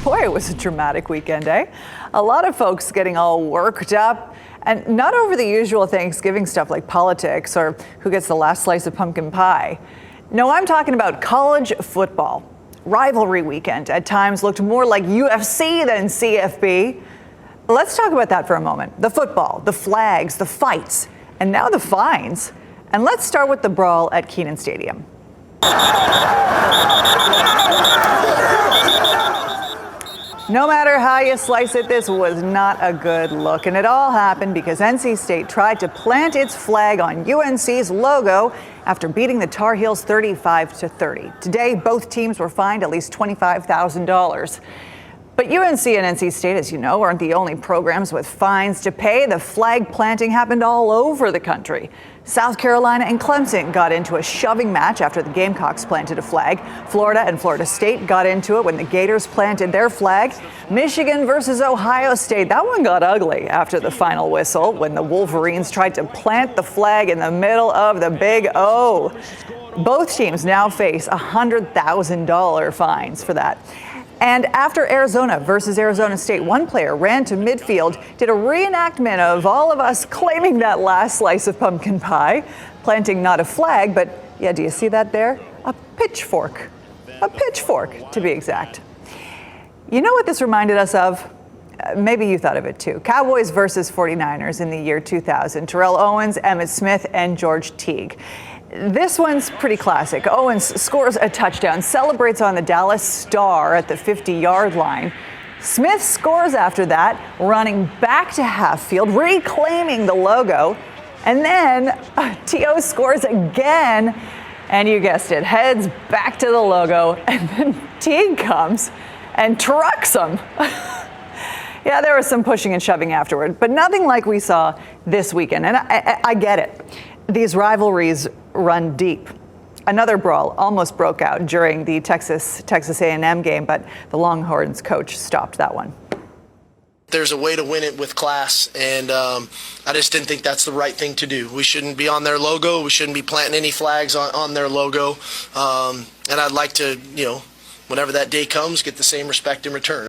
Boy, it was a dramatic weekend, eh? A lot of folks getting all worked up, and not over the usual Thanksgiving stuff like politics or who gets the last slice of pumpkin pie. No, I'm talking about college football. Rivalry weekend at times looked more like UFC than CFB. Let's talk about that for a moment. The football, the flags, the fights, and now the fines. And let's start with the brawl at Kenan Stadium. No matter how you slice it, this was not a good look. And it all happened because NC State tried to plant its flag on UNC's logo after beating the Tar Heels 35-30. Today, both teams were fined at least $25,000. But UNC and NC State, as you know, aren't the only programs with fines to pay. The flag planting happened all over the country. South Carolina and Clemson got into a shoving match after the Gamecocks planted a flag. Florida and Florida State got into it when the Gators planted their flag. Michigan versus Ohio State, that one got ugly after the final whistle when the Wolverines tried to plant the flag in the middle of the Big O. Both teams now face $100,000 fines for that. And after Arizona versus Arizona State, one player ran to midfield, did a reenactment of all of us claiming that last slice of pumpkin pie, planting not a flag, but yeah, do you see that there? A pitchfork to be exact. You know what this reminded us of? Maybe you thought of it too. Cowboys versus 49ers in the year 2000. Terrell Owens, Emmitt Smith, and George Teague. This one's pretty classic. Owens scores a touchdown, celebrates on the Dallas Star at the 50-yard line. Smith scores after that, running back to half field, reclaiming the logo. And then T.O. scores again, and you guessed it, heads back to the logo. And then Teague comes and trucks him. Yeah, there was some pushing and shoving afterward, but nothing like we saw this weekend. And I get it. These rivalries run deep. Another brawl almost broke out during the Texas A&M game, but the Longhorns coach stopped that one. There's a way to win it with class, and I just didn't think that's the right thing to do. We shouldn't be on their logo. We shouldn't be planting any flags on their logo. And I'd like to, whenever that day comes, get the same respect in return.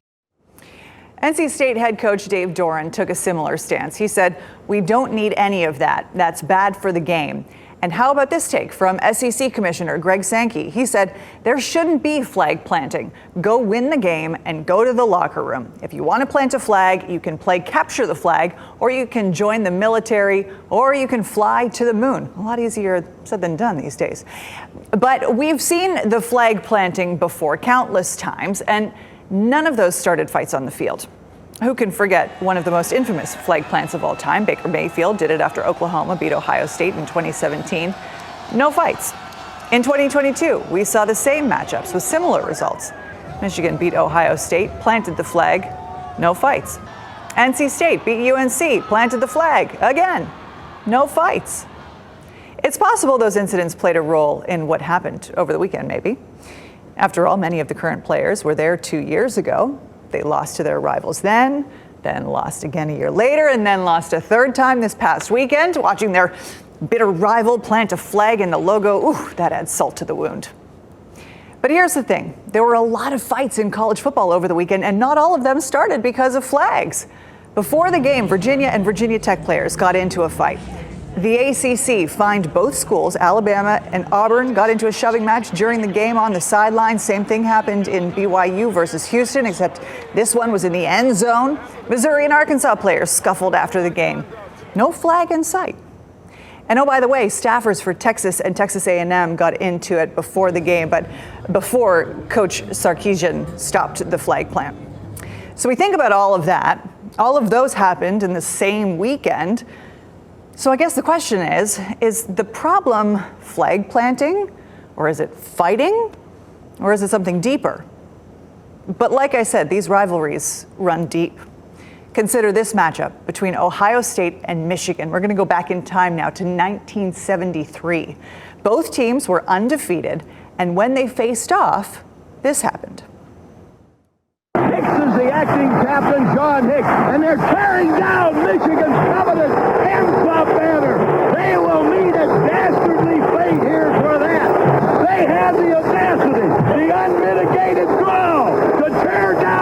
NC State head coach Dave Doran took a similar stance. He said, "We don't need any of that. That's bad for the game." And how about this take from SEC Commissioner Greg Sankey? He said, "There shouldn't be flag planting. Go win the game and go to the locker room. If you want to plant a flag, you can play capture the flag, or you can join the military, or you can fly to the moon." A lot easier said than done these days. But we've seen the flag planting before countless times, and none of those started fights on the field. Who can forget one of the most infamous flag plants of all time? Baker Mayfield did it after Oklahoma beat Ohio State in 2017. No fights. In 2022, we saw the same matchups with similar results. Michigan beat Ohio State, planted the flag, no fights. NC State beat UNC, planted the flag, again, no fights. It's possible those incidents played a role in what happened over the weekend, maybe. After all, many of the current players were there 2 years ago. They lost to their rivals then lost again a year later, and then lost a third time this past weekend. Watching their bitter rival plant a flag in the logo, ooh, that adds salt to the wound. But here's the thing. There were a lot of fights in college football over the weekend, and not all of them started because of flags. Before the game, Virginia and Virginia Tech players got into a fight. The ACC fined both schools. Alabama and Auburn got into a shoving match during the game on the sideline. Same thing happened in BYU versus Houston, except this one was in the end zone. Missouri and Arkansas players scuffled after the game. No flag in sight. And oh, by the way, staffers for Texas and Texas A&M got into it before the game, but before Coach Sarkisian stopped the flag plant. So we think about all of that. All of those happened in the same weekend. So I guess the question is the problem flag planting, or is it fighting, or is it something deeper? But like I said, these rivalries run deep. Consider this matchup between Ohio State and Michigan. We're going to go back in time now to 1973. Both teams were undefeated, and when they faced off, this happened. Hicks is the acting captain, John Hicks, and they're tearing down Michigan's coveted M Club banner. They will meet a dastardly fate here for that. They have the audacity, the unmitigated gall to tear down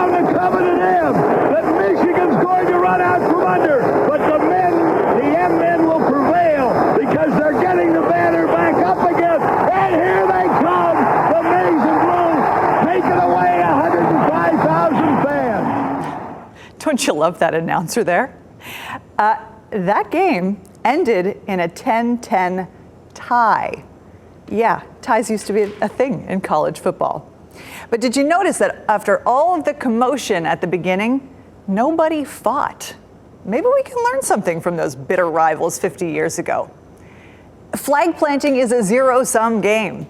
Don't you love that announcer there? That game ended in a 10-10 tie. Yeah, ties used to be a thing in college football. But did you notice that after all of the commotion at the beginning, nobody fought? Maybe we can learn something from those bitter rivals 50 years ago. Flag planting is a zero-sum game.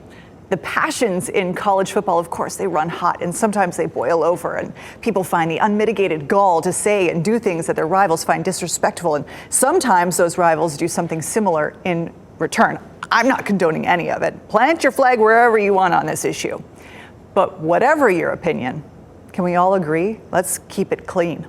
The passions in college football, of course, they run hot and sometimes they boil over, and people find the unmitigated gall to say and do things that their rivals find disrespectful, and sometimes those rivals do something similar in return. I'm not condoning any of it. Plant your flag wherever you want on this issue. But whatever your opinion, can we all agree? Let's keep it clean.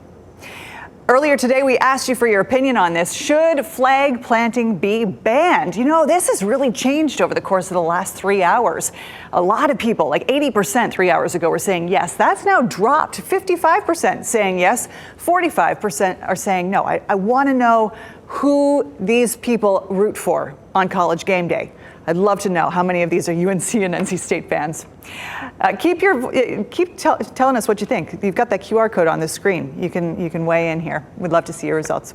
Earlier today, we asked you for your opinion on this. Should flag planting be banned? You know, this has really changed over the course of the last 3 hours. A lot of people, like 80% 3 hours ago, were saying yes. That's now dropped to 55% saying yes, 45% are saying no. I want to know who these people root for on College game day. I'd love to know how many of these are UNC and NC State fans. Keep telling us what you think. You've got that QR code on the screen. You can weigh in here. We'd love to see your results.